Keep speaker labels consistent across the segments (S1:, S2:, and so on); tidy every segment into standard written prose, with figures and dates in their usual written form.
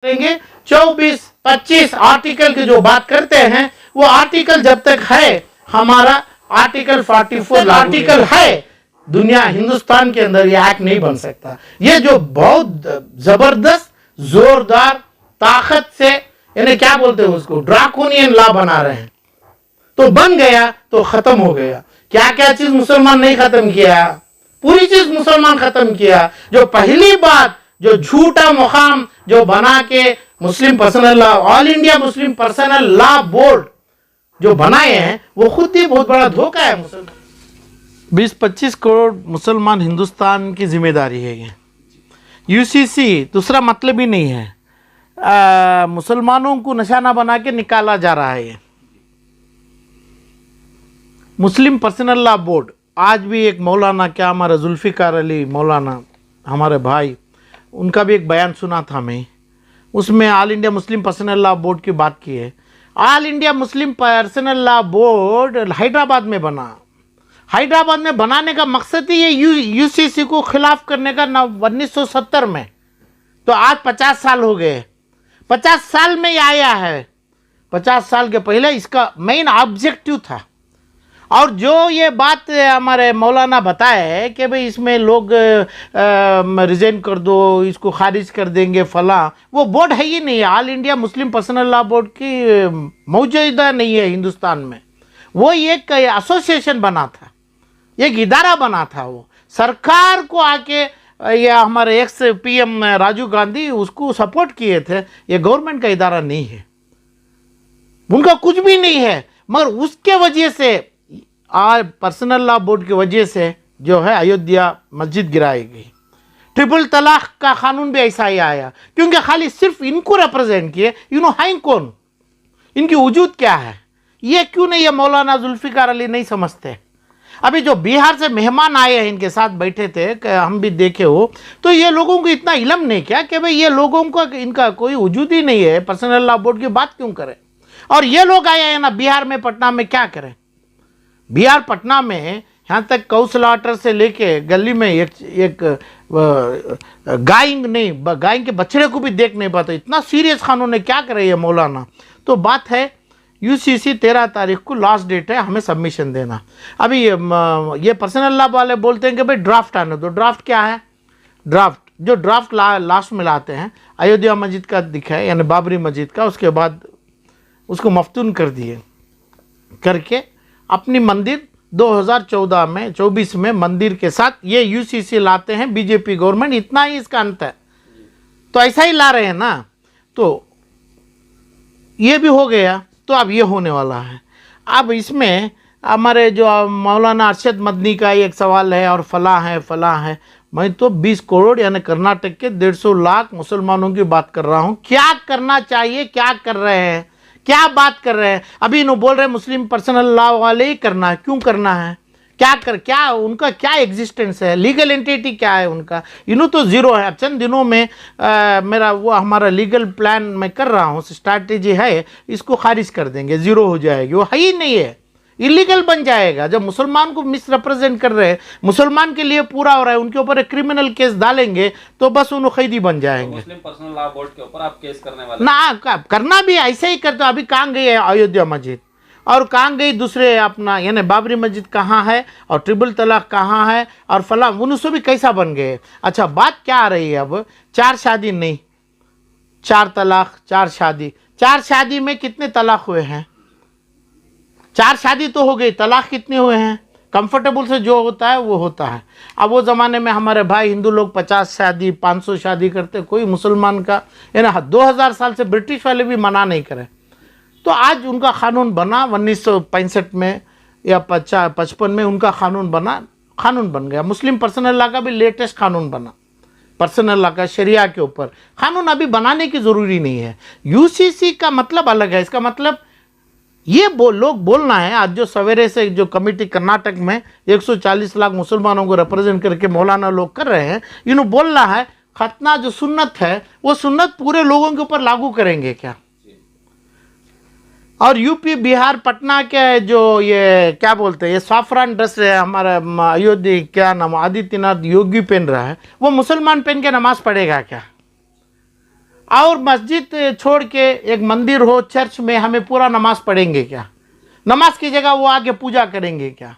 S1: देंगे 24-25 आर्टिकल की जो बात करते हैं, वो आर्टिकल जब तक है हमारा आर्टिकल 44 आर्टिकल है, दुनिया हिंदुस्तान के अंदर ये एक्ट नहीं बन सकता। ये जो बहुत जबरदस्त जोरदार ताकत से यानी क्या बोलते हैं उसको, ड्राकोनियन लॉ बना रहे हैं, तो बन गया तो खत्म हो गया। क्या क्या चीज मुसलमान नहीं खत्म किया, पूरी चीज मुसलमान खत्म किया। जो पहली बात जो झूठा मुकाम जो बना के Muslim personal law, All India Muslim personal Law Board जो बनाए हैं, वो खुद ही बहुत बड़ा धोखा है मुसलमान। 20-25 करोड़ मुसलमान हिंदुस्तान की जिम्मेदारी है ये। यूसीसी दूसरा मतलब ही नहीं है, मुसलमानों को निशाना बना के निकाला जा रहा है ये। मुस्लिम पर्सनल लॉ बोर्ड, आज भी एक मौलाना, क्या हमारा जुल्फ़िकार अली मौलाना हमारे भाई, उनका भी एक बयान सुना था मैं, उसमें all India Muslim personal Law board की बात की है। All India Muslim personal Law board Hyderabad में बना। हैदराबाद में बनाने का मकसद ही ये यूसीसी को खिलाफ करने का 1970 में, तो आज 50 साल हो गए। 50 साल में ये आया है। 50 साल के पहले इसका मेन ऑब्जेक्टिव था। और जो ये बात हमारे मौलाना बताए कि भाई इसमें लोग रिजाइन कर दो, इसको खारिज कर देंगे फला, वो बोर्ड है ही नहीं। All India Muslim personal Law board की मौजूदा नहीं है हिंदुस्तान में। वो एक एसोसिएशन बना था, एक इदारा बना था। वो सरकार को आके या हमारे एक्स पीएम राजीव गांधी उसको सपोर्ट किए थे। ये गवर्नमेंट का इदारा नहीं है, उनका कुछ भी नहीं है। मगर उसके वजह से आज पर्सनल लॉ बोर्ड की वजह से जो है अयोध्या मस्जिद गिराई गई। ट्रिपल तलाक का कानून भी ऐसा ही आया, क्योंकि खाली सिर्फ इनको रिप्रेजेंट किए। है कौन, इनकी वजूद क्या है, ये क्यों नहीं ये मौलाना जुल्फ़िकार अली नहीं समझते। अभी जो बिहार से मेहमान आए हैं, इनके साथ बैठे थे, हम भी देखे हो, तो ये लोगों को इतना इल्म नहीं क्या कि भाई ये लोगों को इनका कोई वजूद ही नहीं है, पर्सनल लॉ बोर्ड की बात क्यों करें। और ये लोग आए हैं ना बिहार में, पटना में, क्या करें। बिहार पटना में यहाँ तक कौशलाटर से लेके गली में एक गाय नहीं, गाय के बछड़े को भी देख नहीं पाते। इतना सीरियस कानून है, क्या करे ये मौलाना। तो बात है यूसीसी 13 तारीख को लास्ट डेट है हमें सबमिशन देना। अभी ये पर्सनल लॉ वाले बोलते हैं कि भाई ड्राफ्ट आने दो। ड्राफ्ट क्या है, ड्राफ्ट जो ड्राफ्ट लास्ट में लाते हैं, अयोध्या मस्जिद का दिखा है, यानी बाबरी मस्जिद का, उसके बाद उसको मफ्तून कर दिए, करके अपनी मंदिर 2014 में 24 में मंदिर के साथ ये यूसीसी लाते हैं बीजेपी गवर्नमेंट। इतना ही इसका अंत है। तो ऐसा ही ला रहे हैं ना, तो ये भी हो गया, तो अब ये होने वाला है। अब इसमें हमारे जो मौलाना अरशद मदनी का एक सवाल है, और फला है। मैं तो 20 करोड़ यानी कर्नाटक के 150 लाख मुसलमानों की बात कर रहा हूँ। क्या करना चाहिए, क्या कर रहे हैं, क्या बात कर रहे हैं। अभी इन्हों बोल रहे हैं मुस्लिम पर्सनल लॉ वाले ही करना है, क्यों करना है, क्या उनका क्या एग्जिस्टेंस है, लीगल एंटिटी क्या है उनका। इन्हों तो जीरो है। अब चंद दिनों में मेरा वो हमारा लीगल प्लान मैं कर रहा हूँ, स्ट्रैटेजी है, इसको खारिज कर देंगे, जीरो हो जाएगी। वो है ही नहीं है, इलीगल बन जाएगा। जब मुसलमान को मिस रिप्रेजेंट कर रहे हैं, मुसलमान के लिए पूरा हो रहा है, उनके ऊपर एक क्रिमिनल केस डालेंगे तो बस उन्हें कैदी बन जाएंगे।
S2: मुस्लिम पर्सनल लॉ बोर्ड के ऊपर आप केस करने वाले
S1: ना, करना भी ऐसे ही करते। अभी कहाँ गई है अयोध्या मस्जिद, और कहाँ गई दूसरे अपना यानी बाबरी मस्जिद कहाँ है, और ट्रिपल तलाक कहाँ है, और फला, उनसे भी कैसा बन गए। अच्छा, बात क्या आ रही है अब, 4 शादी नहीं, 4 तलाक, 4 शादी। 4 शादी में कितने तलाक हुए हैं, 4 शादी तो हो गई, तलाक कितने हुए हैं। कंफर्टेबल से जो होता है वो होता है। अब वो ज़माने में हमारे भाई हिंदू लोग 50 शादी 500 शादी करते, कोई मुसलमान का यानी 2000 साल से ब्रिटिश वाले भी मना नहीं करे। तो आज उनका कानून बना 1965 में या 55 में, उनका कानून बन गया। मुस्लिम पर्सनल लॉ का भी लेटेस्ट कानून बना, पर्सनल लॉ का शरिया के ऊपर कानून अभी बनाने की ज़रूरी नहीं है। यूसीसी का मतलब अलग है। इसका मतलब ये लोग बोलना है, आज जो सवेरे से जो कमेटी कर्नाटक में 140 लाख मुसलमानों को रिप्रेजेंट करके मौलाना लोग कर रहे हैं, इन्होंने बोलना है खतना जो सुन्नत है, वो सुन्नत पूरे लोगों के ऊपर लागू करेंगे क्या। और यूपी बिहार पटना के जो ये क्या बोलते हैं, ये साफरान ड्रेस है हमारा अयोध्या, क्या नाम, आदित्यनाथ योगी पहन रहा है, वो मुसलमान पहन के नमाज पढ़ेगा क्या। और मस्जिद छोड़ के एक मंदिर हो, चर्च में हमें पूरा नमाज पढ़ेंगे क्या? नमाज की जगह वो आगे पूजा करेंगे क्या?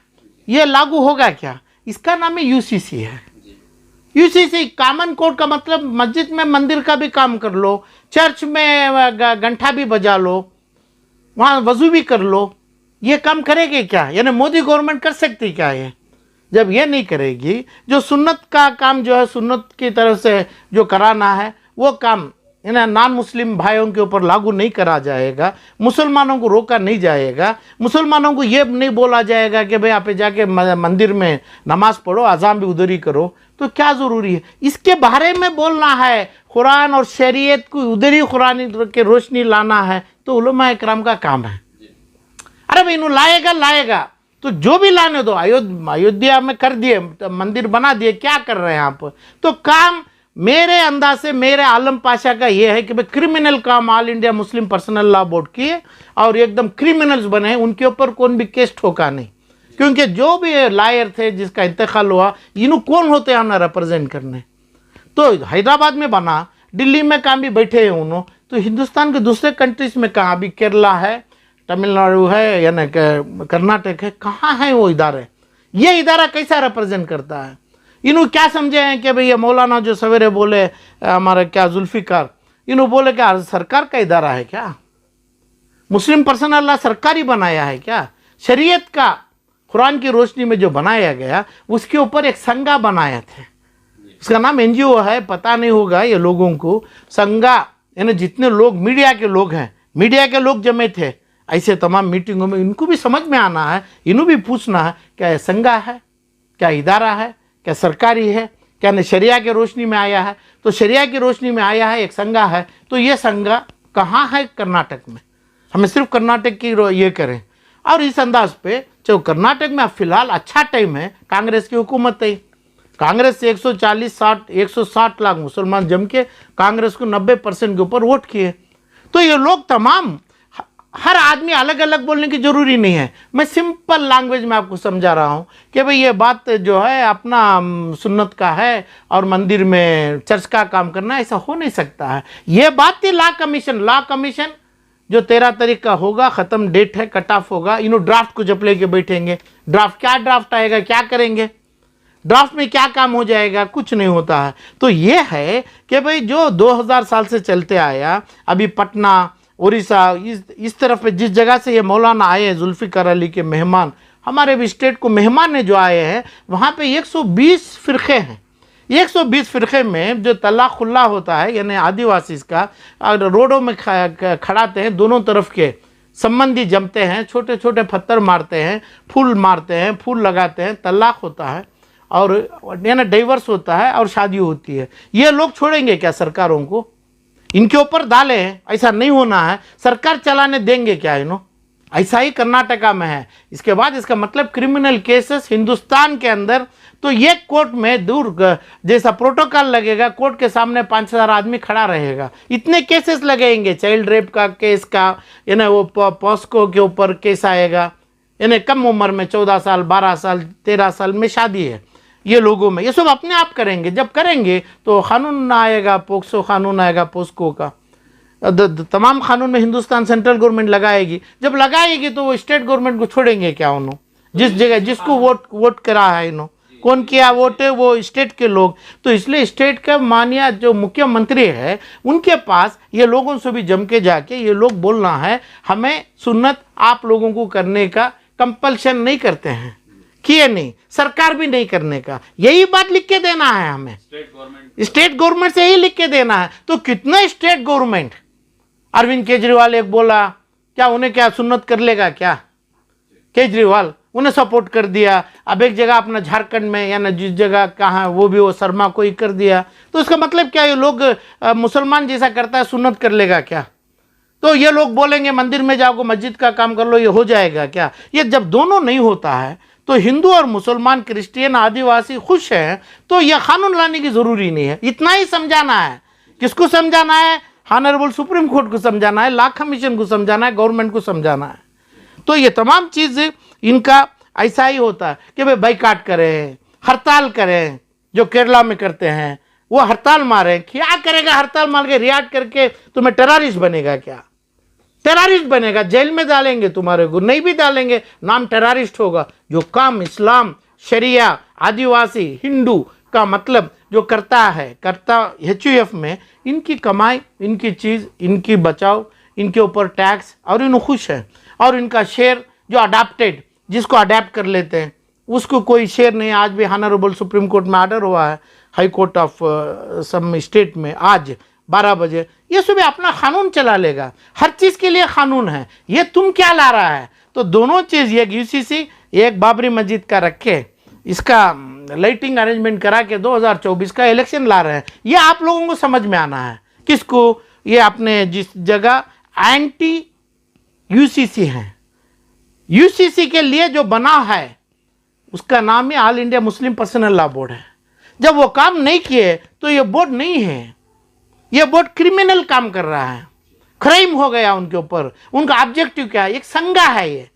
S1: ये लागू होगा क्या? इसका नाम है यूसीसी है। यूसीसी कॉमन कोड का मतलब मस्जिद में मंदिर का भी काम कर लो, चर्च में घंटा भी बजा लो, वहाँ वजू भी कर लो। ये काम करेगी क्या? यानी मोदी गवर्नमेंट कर सकती क्या ये? जब ये नहीं करेगी, जो सुन्नत का काम जो है सुन्नत की तरफ से जो कराना है वो काम नॉन मुस्लिम भाइयों के ऊपर लागू नहीं करा जाएगा, मुसलमानों को रोका नहीं जाएगा, मुसलमानों को ये नहीं बोला जाएगा कि भाई आप जाके मंदिर में नमाज पढ़ो, अजान भी उधर ही करो, तो क्या ज़रूरी है? इसके बारे में बोलना है, कुरान और शरीयत को उधर ही कुरान के रोशनी लाना है, तो उलमा इकराम का काम है। अरे भाई इन्हों लाएगा तो जो भी लाने दो। अयोध्या में कर दिए, मंदिर बना दिए, क्या कर रहे हैं आप? तो काम मेरे अंदाज से मेरे आलम पाशा का ये है कि भाई क्रिमिनल काम all India Muslim personal Law board किए और एकदम क्रिमिनल्स बने, उनके ऊपर कौन भी केस ठोका नहीं, क्योंकि जो भी लायर थे जिसका इंतकाल हुआ, इन्हों कौन होते हैं हमें रिप्रेजेंट करने? तो हैदराबाद में बना, दिल्ली में कहाँ भी बैठे हैं उन्होंने, तो हिंदुस्तान के दूसरे कंट्रीज में कहाँ भी, केरला है, तमिलनाडु है, यानी कर्नाटक है, कहाँ है वो इदारे? ये इदारा कैसा रिप्रेजेंट करता है? इन्हों क्या समझे हैं कि भाई ये मौलाना जो सवेरे बोले हमारा क्या जुल्फिकार, इन्हों बोले क्या सरकार का इदारा है क्या? मुस्लिम पर्सनल लॉ सरकारी बनाया है क्या? शरीयत का कुरान की रोशनी में जो बनाया गया उसके ऊपर एक संगा बनाया थे, उसका नाम एनजीओ है, पता नहीं होगा ये लोगों को। संगा यानी जितने लोग मीडिया के लोग हैं, मीडिया के लोग जमे थे ऐसे तमाम मीटिंगों में, इनको भी समझ में आना है, इन्हों भी पूछना है क्या ये संगा है, क्या इदारा है, क्या सरकारी है, क्या न शरिया के रोशनी में आया है? तो शरिया की रोशनी में आया है, एक संगा है, तो ये संगा कहाँ है? कर्नाटक में। हमें सिर्फ कर्नाटक की ये करें, और इस अंदाज पे जो कर्नाटक में अब फिलहाल अच्छा टाइम है, कांग्रेस की हुकूमत है, कांग्रेस से 160 लाख मुसलमान जम के कांग्रेस को 90% के ऊपर वोट किए। तो ये लोग तमाम, हर आदमी अलग अलग बोलने की ज़रूरी नहीं है, मैं सिंपल लैंग्वेज में आपको समझा रहा हूँ कि भाई ये बात जो है अपना सुन्नत का है और मंदिर में चर्च का काम करना, ऐसा हो नहीं सकता है। ये बात थी लॉ कमीशन जो 13 तारीख का होगा, ख़त्म डेट है, कट ऑफ होगा, इन्हों ड्राफ्ट को जब लेके बैठेंगे, ड्राफ्ट आएगा, क्या करेंगे? ड्राफ्ट में क्या काम हो जाएगा? कुछ नहीं होता है। तो ये है कि भाई जो 2000 साल से चलते आया, अभी पटना, उड़ीसा, इस तरफ जिस जगह से ये मौलाना आए हैं, जुल्फ़िकार अली के मेहमान, हमारे भी स्टेट को मेहमान ने जो आए हैं, वहाँ पे 120 फ़िरक़े हैं। 120 फ़िरक़े में जो तलाक़ खुल्ला होता है, यानी आदिवासी का रोडों में खड़ाते हैं, दोनों तरफ के संबंधी जमते हैं, छोटे छोटे पत्थर मारते हैं, फूल लगाते हैं, तलाक़ होता है और यानी डाइवर्स होता है और शादी होती है। ये लोग छोड़ेंगे क्या सरकारों को? इनके ऊपर डाले हैं, ऐसा नहीं होना है। सरकार चलाने देंगे क्या इन्हों? ऐसा ही कर्नाटका में है। इसके बाद इसका मतलब क्रिमिनल केसेस हिंदुस्तान के अंदर, तो ये कोर्ट में दूर जैसा प्रोटोकॉल लगेगा, कोर्ट के सामने 5000 आदमी खड़ा रहेगा, इतने केसेस लगेंगे। चाइल्ड रेप का केस का, यानी वो पॉस्को के ऊपर केस आएगा, यानी कम उम्र में 14 साल 12 साल 13 साल में शादी है ये लोगों में, ये सब अपने आप करेंगे। जब करेंगे तो कानून आएगा, पोक्सो कानून आएगा, पोस्को का तमाम कानून में हिंदुस्तान सेंट्रल गवर्नमेंट लगाएगी। जब लगाएगी तो वो स्टेट गवर्नमेंट को छोड़ेंगे क्या? उन्होंने जिस जगह जिसको वोट करा है, इन्होंने कौन किया वोट है? वो स्टेट के लोग। तो इसलिए स्टेट का माननीय जो मुख्यमंत्री है, उनके पास ये लोगों से भी जम के जाके ये लोग बोलना है, हमें सुन्नत आप लोगों को करने का कंपल्शन नहीं करते हैं, किए नहीं, सरकार भी नहीं करने का, यही बात लिख के देना है हमें, स्टेट गवर्नमेंट से ही लिख के देना है। तो कितना स्टेट गवर्नमेंट, अरविंद केजरीवाल एक बोला, क्या उन्हें क्या सुन्नत कर लेगा क्या? केजरीवाल उन्हें सपोर्ट कर दिया। अब एक जगह अपना झारखंड में या ना जिस जगह कहाँ वो भी वो शर्मा को ही कर दिया, तो इसका मतलब क्या ये लोग मुसलमान जैसा करता है सुन्नत कर लेगा क्या? तो ये लोग बोलेंगे मंदिर में जाओ, मस्जिद का काम कर लो, ये हो जाएगा क्या? ये जब दोनों नहीं होता है तो हिंदू और मुसलमान, क्रिश्चियन, आदिवासी खुश हैं, तो यह कानून लाने की ज़रूरी नहीं है। इतना ही समझाना है। किसको समझाना है? ऑनरेबल सुप्रीम कोर्ट को समझाना है, लॉ कमीशन को समझाना है, गवर्नमेंट को समझाना है। तो ये तमाम चीज़ इनका ऐसा ही होता है कि भाई बाइकाट करें, हड़ताल करें, जो केरला में करते हैं, वो हड़ताल मारे, क्या करेगा हड़ताल मार के रिएक्ट करके? तुम्हें टेररिस्ट बनेगा क्या? टेररिस्ट बनेगा, जेल में डालेंगे तुम्हारे को, नहीं भी डालेंगे नाम टेररिस्ट होगा। जो काम इस्लाम, शरिया, आदिवासी, हिंदू का मतलब जो करता HUF में, इनकी कमाई, इनकी चीज़, इनकी बचाओ, इनके ऊपर टैक्स, और इन खुश है। और इनका शेयर जो अडाप्टेड, जिसको अडेप्ट कर लेते हैं, उसको कोई शेयर नहीं। आज भी ऑनरेबल सुप्रीम कोर्ट में ऑर्डर हुआ है, high court of some state में, आज 12 बजे ये सुबह अपना कानून चला लेगा। हर चीज़ के लिए कानून है, ये तुम क्या ला रहा है? तो दोनों चीज़, एक UCC, एक बाबरी मस्जिद का रखे, इसका लाइटिंग अरेंजमेंट करा के 2024 का इलेक्शन ला रहे हैं। ये आप लोगों को समझ में आना है। किसको? ये अपने जिस जगह एंटी UCC है, UCC के लिए जो बना है उसका नाम ही All India Muslim personal Law Board है। जब वो काम नहीं किए तो ये बोर्ड नहीं है, ये बोर्ड क्रिमिनल काम कर रहा है, क्राइम हो गया उनके ऊपर। उनका ऑब्जेक्टिव क्या है? एक संघा है ये,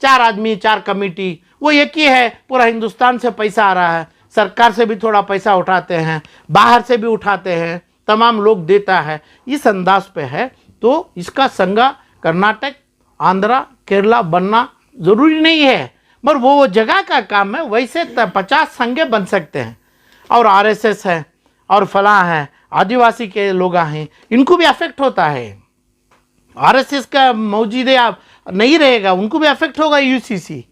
S1: 4 आदमी 4 कमेटी, वो एक ही है। पूरा हिंदुस्तान से पैसा आ रहा है, सरकार से भी थोड़ा पैसा उठाते हैं, बाहर से भी उठाते हैं, तमाम लोग देता है, इस अंदाज पे है। तो इसका संघा कर्नाटक, आंध्रा, केरला बनना ज़रूरी नहीं है, मगर वो जगह का काम है। वैसे 50 संघे बन सकते हैं। और RSS है और फलां है, आदिवासी के लोग हैं, इनको भी अफेक्ट होता है। RSS का मौजूदे आप नहीं रहेगा, उनको भी अफेक्ट होगा UCC।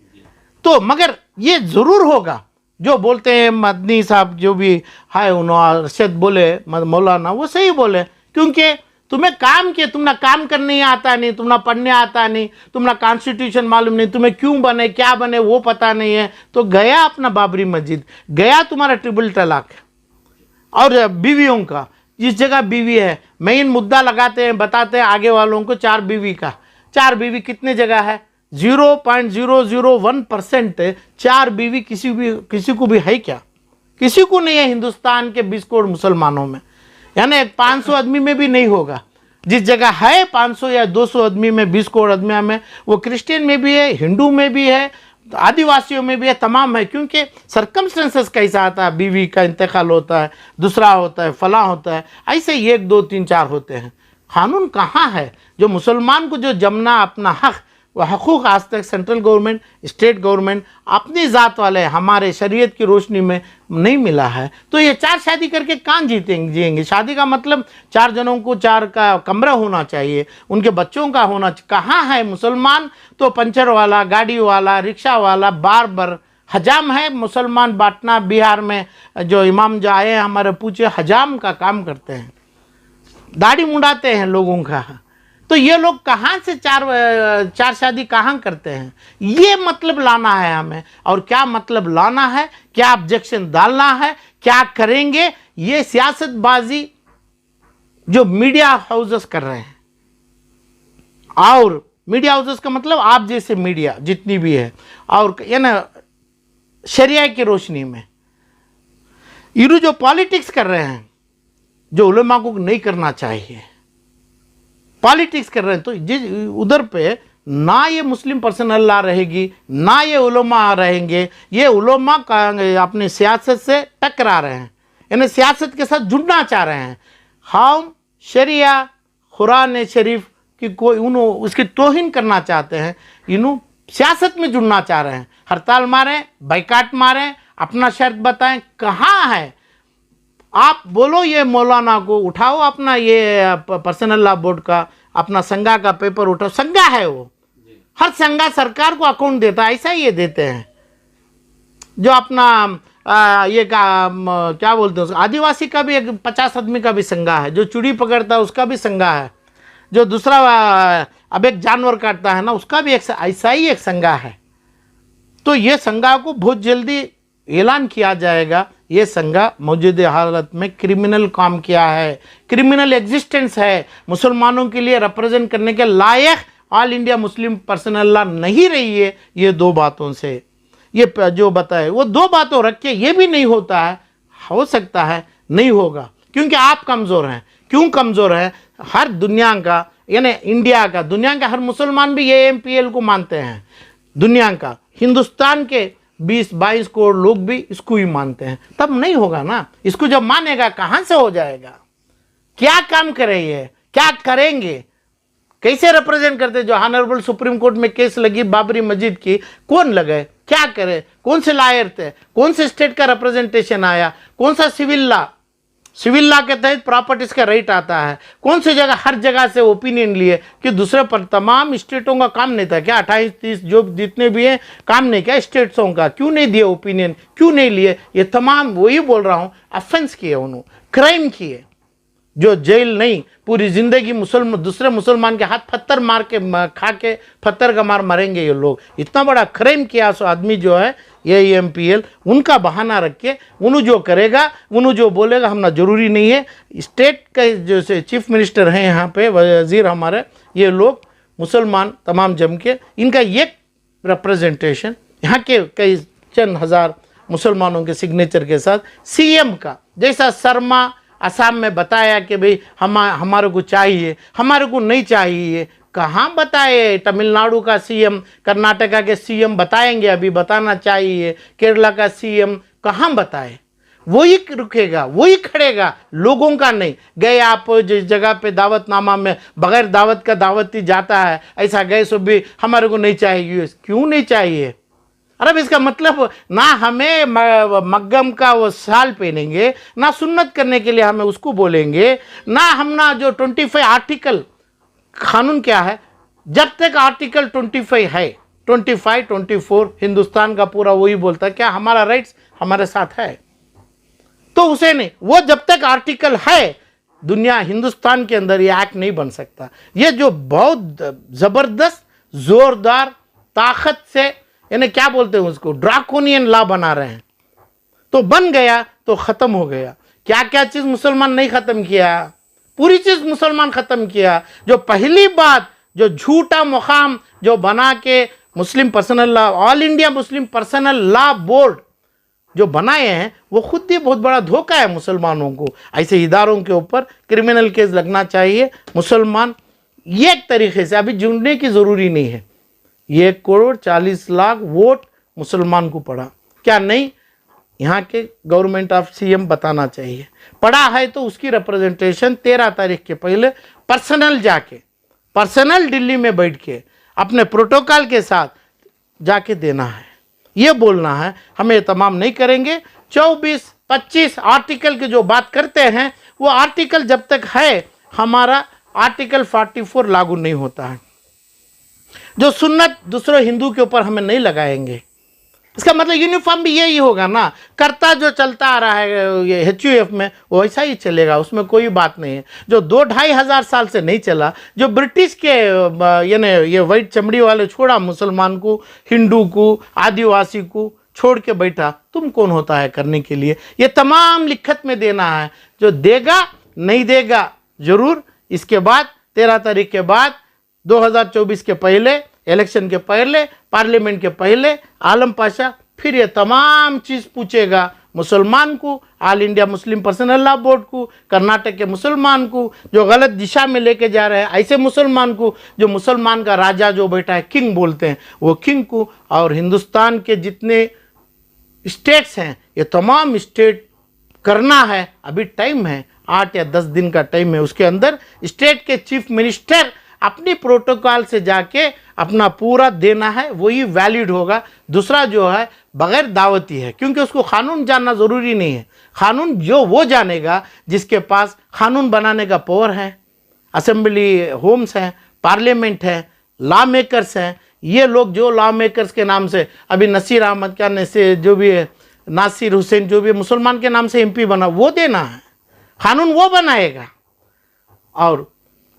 S1: तो मगर ये ज़रूर होगा। जो बोलते हैं मदनी साहब, जो भी है, उन्होंने अरशद बोले, मौलाना, वो सही बोले। क्योंकि तुम्हें काम किए, तुम्हें काम करने आता नहीं, तुम्हें पढ़ने आता नहीं, तुम्हें कॉन्स्टिट्यूशन मालूम नहीं, तुम्हें क्यों बने, क्या बने वो पता नहीं है, तो गया अपना बाबरी मस्जिद, गया तुम्हारा ट्रिपल तलाक। और बीवियों का, जिस जगह बीवी है, मेन मुद्दा लगाते हैं, बताते हैं आगे वालों को 4 बीवी का। 4 बीवी कितने जगह है? 0.001% 4 बीवी किसी को भी है क्या? किसी को नहीं है हिंदुस्तान के 20 करोड़ मुसलमानों में, यानी 500 आदमी में भी नहीं होगा। जिस जगह है 500 या 200 आदमी में, 20 करोड़ आदमी में, वो क्रिश्चियन में भी है, हिंदू में भी है, आदिवासियों में भी है, तमाम है। क्योंकि सर्कमस्टेंसेस कैसा आता है, बीवी का इंतकाल होता है, दूसरा होता है, फला होता है, ऐसे 1 2 3 4 होते हैं। कानून कहाँ है? जो मुसलमान को जो जमना अपना हक, वह हकूक़ आज तक सेंट्रल गवर्नमेंट, स्टेट गवर्नमेंट, अपनी ज़ात वाले हमारे शरीयत की रोशनी में नहीं मिला है। तो ये 4 शादी करके कहाँ जिएंगे? शादी का मतलब 4 जनों को 4 का कमरा होना चाहिए, उनके बच्चों का होना चाहिए। कहाँ है मुसलमान? तो पंचर वाला, गाड़ी वाला, रिक्शा वाला, बार हजाम है मुसलमान। बाटना बिहार में जो इमाम जो आए हैं हमारे, पूछे, हजाम का काम करते हैं, दाढ़ी मुंडाते हैं लोगों का। तो ये लोग कहाँ से 4 शादी कहाँ करते हैं? ये मतलब लाना है हमें। और क्या मतलब लाना है, क्या ऑब्जेक्शन डालना है, क्या करेंगे, ये सियासतबाजी जो मीडिया हाउसेस कर रहे हैं। और मीडिया हाउसेस का मतलब आप जैसे मीडिया जितनी भी है, और ये ना शरिया की रोशनी में ये जो पॉलिटिक्स कर रहे हैं, जो उलमा को नहीं करना चाहिए, पॉलिटिक्स कर रहे हैं। तो जिस उधर पे ना ये मुस्लिम पर्सनल लॉ रहेगी, ना ये उलमा रहेंगे। ये उलमा का अपने सियासत से टकरा रहे हैं, यानी सियासत के साथ जुड़ना चाह रहे हैं। हम शरिया, कुरान शरीफ की कोई उसकी तौहीन करना चाहते हैं, इन्हों सियासत में जुड़ना चाह रहे हैं। हड़ताल मारें, बाइकाट मारें, अपना शर्त बताएं, कहाँ है? आप बोलो ये मौलाना को उठाओ, अपना ये पर्सनल लॉ बोर्ड का अपना संघा का पेपर उठाओ। संघा है वो, हर संघा सरकार को अकाउंट देता है, ऐसा ही ये देते हैं। जो अपना ये क्या बोलते हैं, आदिवासी का भी एक 50 आदमी का भी संघा है, जो चूड़ी पकड़ता है उसका भी संघा है, जो दूसरा अब एक जानवर काटता है ना, उसका भी एक ऐसा ही एक संघा है। तो ये संघा को बहुत जल्दी ऐलान किया जाएगा। ये संघा मौजूदा हालत में क्रिमिनल काम किया है, क्रिमिनल एग्जिस्टेंस है, मुसलमानों के लिए रिप्रेजेंट करने के लायक All India Muslim personal Law नहीं रही है। ये 2 बातों से, ये जो बताए वो 2 बातों रख के ये भी नहीं होता है, हो सकता है नहीं होगा, क्योंकि आप कमज़ोर हैं। क्यों कमज़ोर है? हर दुनिया का, यानी इंडिया का, दुनिया का हर मुसलमान भी ये AMPL को मानते हैं। दुनिया का, हिंदुस्तान के 20-22 करोड़ लोग भी इसको ही मानते हैं, तब नहीं होगा ना। इसको जब मानेगा कहां से हो जाएगा? क्या काम करे ये, क्या करेंगे, कैसे रिप्रेजेंट करते? जो ऑनरेबल सुप्रीम कोर्ट में केस लगी बाबरी मस्जिद की, कौन लगे, क्या करे, कौन से लॉयर थे, कौन से स्टेट का रिप्रेजेंटेशन आया, कौन सा सिविल लॉ के तहत प्रॉपर्टीज का राइट आता है, कौन सी जगह, हर जगह से ओपिनियन लिए कि दूसरे पर तमाम स्टेटों का काम नहीं था क्या? 28-30 जो जितने भी हैं काम नहीं क्या स्टेट्सों का? क्यों नहीं दिए ओपिनियन, क्यों नहीं लिए? ये तमाम वही बोल रहा हूँ, अफेंस किए, उन्होंने क्राइम किए, जो जेल नहीं पूरी जिंदगी दूसरे मुसलमान के हाथ पत्थर मार के खा के पत्थर का मार मरेंगे ये लोग। इतना बड़ा क्राइम किया सो आदमी जो है ये MPL, उनका बहाना रख के उन्होंने जो करेगा, उन्होंने जो बोलेगा हमना जरूरी नहीं है। स्टेट के जो से चीफ मिनिस्टर हैं यहाँ पे, वजीर हमारे, ये लोग मुसलमान तमाम जम के, इनका एक रिप्रेजेंटेशन यहाँ के कई चंद हजार मुसलमानों के सिग्नेचर के साथ CM का, जैसा शर्मा असम में बताया कि भाई हमारे को चाहिए, हमारे को नहीं चाहिए, कहाँ बताए? तमिलनाडु का CM, कर्नाटका के CM बताएंगे, अभी बताना चाहिए, केरला का CM कहाँ बताए? वही रुकेगा, वही खड़ेगा, लोगों का नहीं। गए आप जिस जगह पे दावतनामा में बगैर दावत का दावती जाता है, ऐसा गए सो भी हमारे को नहीं चाहिए। क्यों नहीं चाहिए? अरे इसका मतलब ना हमें मग्गम का वो शाल पहनेंगे, ना सुन्नत करने के लिए हमें उसको बोलेंगे, ना हम ना जो 25 आर्टिकल कानून क्या है, जब तक आर्टिकल 25 है, 25, 24 हिंदुस्तान का पूरा वही बोलता है क्या हमारा राइट्स हमारे साथ है, तो उसे नहीं, वो जब तक आर्टिकल है दुनिया हिंदुस्तान के अंदर ये एक्ट नहीं बन सकता। ये जो बहुत ज़बरदस्त ज़ोरदार ताकत से, यानी क्या बोलते हैं उसको, ड्राकोनियन लॉ बना रहे हैं, तो बन गया तो ख़त्म हो गया। क्या क्या चीज़ मुसलमान नहीं ख़त्म किया, पूरी चीज़ मुसलमान ख़त्म किया। जो पहली बात, जो झूठा मुकाम जो बना के Muslim personal law, All India Muslim personal Law Board जो बनाए हैं, वो खुद ही बहुत बड़ा धोखा है मुसलमानों को। ऐसे इदारों के ऊपर क्रिमिनल केस लगना चाहिए। मुसलमान एक तरीके से अभी जुड़ने की ज़रूरी नहीं है। 1,40,00,000 वोट मुसलमान को पड़ा, क्या नहीं? यहाँ के गवर्नमेंट ऑफ CM बताना चाहिए, पड़ा है तो उसकी रिप्रेजेंटेशन 13 तारीख के पहले पर्सनल जाके, पर्सनल दिल्ली में बैठ के अपने प्रोटोकॉल के साथ जाके देना है। ये बोलना है हमें तमाम नहीं करेंगे। 24-25 आर्टिकल की जो बात करते हैं, वो आर्टिकल जब तक है, हमारा आर्टिकल 44 लागू नहीं होता है। जो सुन्नत दूसरे हिंदू के ऊपर हमें नहीं लगाएंगे, इसका मतलब यूनिफॉर्म भी यही होगा ना। करता जो चलता आ रहा है ये HUF में, वो ऐसा ही चलेगा, उसमें कोई बात नहीं है। जो 2-2.5 हज़ार साल से नहीं चला, जो ब्रिटिश के यानी ये वाइट चमड़ी वाले छोड़ा मुसलमान को, हिंदू को, आदिवासी को छोड़ के बैठा, तुम कौन होता है करने के लिए? ये तमाम लिखत में देना है। जो देगा नहीं देगा ज़रूर। इसके बाद 13 तारीख के बाद 2024 के पहले, इलेक्शन के पहले, पार्लियामेंट के पहले, आलम पाशा फिर ये तमाम चीज़ पूछेगा मुसलमान को, all India Muslim personal Law board को, कर्नाटक के मुसलमान को जो गलत दिशा में लेके जा रहे हैं, ऐसे मुसलमान को, जो मुसलमान का राजा जो बैठा है, किंग बोलते हैं, वो किंग को, और हिंदुस्तान के जितने स्टेट्स हैं, ये तमाम स्टेट करना है। अभी टाइम है, 8 या 10 दिन का टाइम है। उसके अंदर स्टेट के चीफ मिनिस्टर अपनी प्रोटोकॉल से जाके अपना पूरा देना है, वही वैलिड होगा। दूसरा जो है बगैर दावती है, क्योंकि उसको कानून जानना ज़रूरी नहीं है। कानून जो वो जानेगा जिसके पास कानून बनाने का पावर है। असेंबली होम्स हैं, पार्लियामेंट है, लॉ मेकर्स हैं। ये लोग जो लॉ मेकर्स के नाम से, अभी नसीर अहमद का से जो भी है, नासिर हुसैन जो भी मुसलमान के नाम से MP बना, वो देना है कानून, वो बनाएगा। और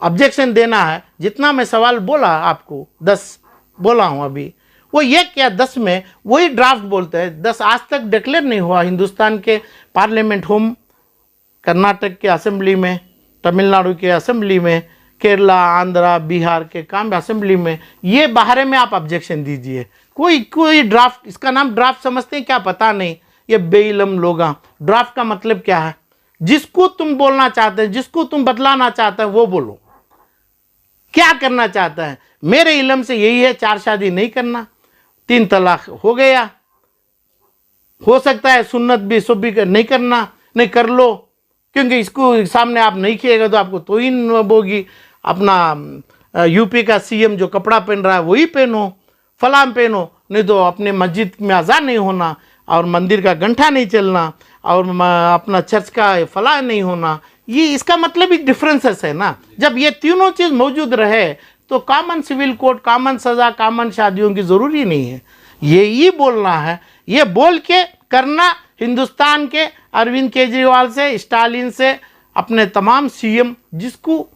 S1: ऑब्जेक्शन देना है। जितना मैं सवाल बोला आपको, 10 बोला हूँ अभी, वो 1 या 10 में वही ड्राफ्ट बोलते हैं। 10 आज तक डिक्लेयर नहीं हुआ हिंदुस्तान के पार्लियामेंट होम, कर्नाटक के असेंबली में, तमिलनाडु के असेंबली में, केरला, आंध्रा, बिहार के काम असेंबली में। ये बाहर में आप ऑब्जेक्शन दीजिए। कोई ड्राफ्ट, इसका नाम ड्राफ्ट समझते हैं क्या पता नहीं, ये बेइलम लोग। ड्राफ्ट का मतलब क्या है? जिसको तुम बोलना चाहते हैं, जिसको तुम बदलाना चाहते हैं, वो बोलो। क्या करना चाहता है? मेरे इल्म से यही है, 4 शादी नहीं करना, 3 तलाक हो गया, हो सकता है सुन्नत भी सुबह भी नहीं करना, नहीं कर लो, क्योंकि इसको सामने आप नहीं किएगा तो आपको तौहीन होगी। अपना यूपी का सीएम जो कपड़ा पहन रहा है वही पहनो, फलां पहनो, नहीं तो अपने मस्जिद में अज़ान नहीं होना और मंदिर का घंटा नहीं चलना और अपना चर्च का फलां नहीं होना। ये इसका मतलब ही डिफरेंसेस है ना। जब ये तीनों चीज़ मौजूद रहे तो कॉमन सिविल कोड, कॉमन सज़ा, कॉमन शादियों की ज़रूरी नहीं है। ये बोलना है, ये बोल के करना हिंदुस्तान के अरविंद केजरीवाल से, स्टालिन से, अपने तमाम सीएम जिसको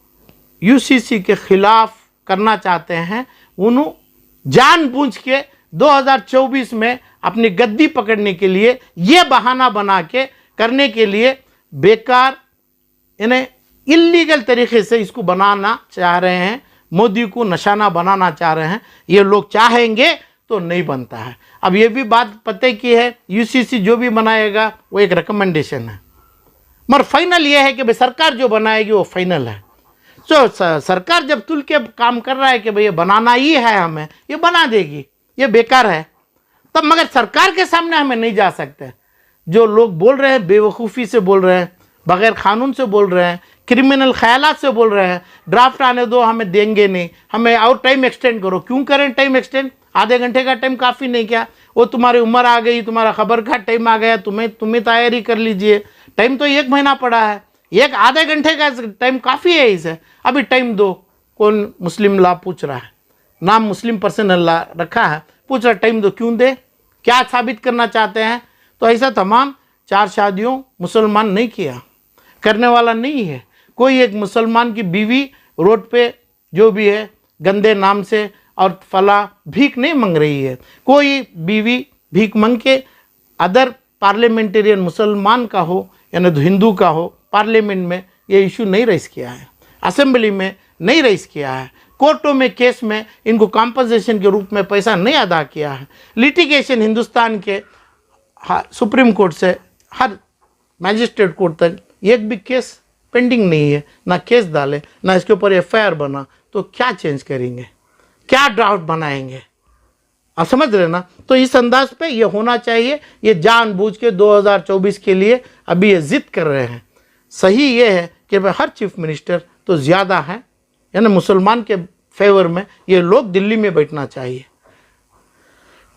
S1: यूसीसी के खिलाफ करना चाहते हैं, उन्होंने जानबूझ के 2024 में अपनी गद्दी पकड़ने के लिए ये बहाना बना के करने के लिए बेकार इन्हें इल्लीगल तरीके से इसको बनाना चाह रहे हैं, मोदी को निशाना बनाना चाह रहे हैं। ये लोग चाहेंगे तो नहीं बनता है। अब ये भी बात पते की है, यूसीसी जो भी बनाएगा वो एक रिकमेंडेशन है, मगर फाइनल ये है कि भाई सरकार जो बनाएगी वो फाइनल है। तो सरकार जब तुल के काम कर रहा है कि भाई ये बनाना ही है, हमें ये बना देगी, ये बेकार है तब, मगर सरकार के सामने हमें नहीं जा सकते। जो लोग बोल रहे हैं बेवकूफ़ी से बोल रहे हैं, बगैर कानून से बोल रहे हैं, क्रिमिनल ख्यालात से बोल रहे हैं, ड्राफ्ट आने दो, हमें देंगे नहीं, हमें और टाइम एक्सटेंड करो। क्यों करें टाइम एक्सटेंड? आधे घंटे का टाइम काफ़ी नहीं क्या? वो तुम्हारी उम्र आ गई, तुम्हारा खबर का टाइम आ गया, तुम्हें तैयारी कर लीजिए। टाइम तो 1 महीना पड़ा है, एक आधे घंटे का टाइम काफ़ी है इसे, अभी टाइम दो। कौन मुस्लिम लॉ पूछ रहा है, नाम मुस्लिम पर्सनल लॉ रखा है, पूछ रहा टाइम दो, क्यों दे? क्या साबित करना चाहते हैं? तो ऐसा तमाम 4 शादियों मुसलमान नहीं किया, करने वाला नहीं है। कोई एक मुसलमान की बीवी रोड पे जो भी है गंदे नाम से और फला भीख नहीं मांग रही है। कोई बीवी भीख मांग के अदर पार्लियामेंटेरियन मुसलमान का हो यानी तो हिंदू का हो, पार्लियामेंट में ये इशू नहीं रेस किया है, असेंबली में नहीं रेस किया है, कोर्टों में केस में इनको कॉम्पनसेशन के रूप में पैसा नहीं अदा किया है। लिटिगेशन हिंदुस्तान के सुप्रीम कोर्ट से हर मैजिस्ट्रेट कोर्ट तक एक भी केस पेंडिंग नहीं है, ना केस डाले, ना इसके ऊपर एफआईआर बना, तो क्या चेंज करेंगे, क्या ड्राफ्ट बनाएंगे? आप समझ रहे ना। तो इस अंदाज पे ये होना चाहिए। ये जानबूझ के 2024 के लिए अभी ये जिद कर रहे हैं। सही ये है कि भाई हर चीफ मिनिस्टर तो ज़्यादा है, यानी मुसलमान के फेवर में ये लोग दिल्ली में बैठना चाहिए,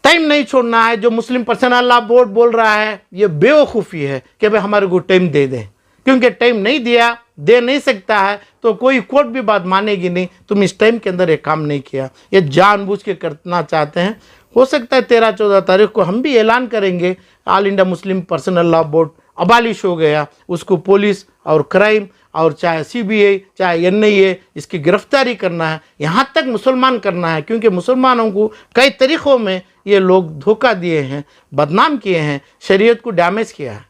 S1: टाइम नहीं छोड़ना है। जो मुस्लिम पर्सनल लॉ बोर्ड बोल रहा है ये बेवकूफ़ी है कि भाई हमारे को टाइम दे दें, क्योंकि टाइम नहीं दिया, दे नहीं सकता है तो कोई कोर्ट भी बात मानेगी नहीं। तुम इस टाइम के अंदर एक काम नहीं किया, ये जानबूझ के करना चाहते हैं। हो सकता है 13-14 तारीख को हम भी ऐलान करेंगे All India Muslim personal Law Board abolish हो गया, उसको पुलिस और क्राइम और चाहे सीबीआई चाहे एनआईए इसकी गिरफ्तारी करना है, यहाँ तक मुसलमान करना है, क्योंकि मुसलमानों को कई तरीक़ों में ये लोग धोखा दिए हैं, बदनाम किए हैं, शरीयत को डैमेज किया है।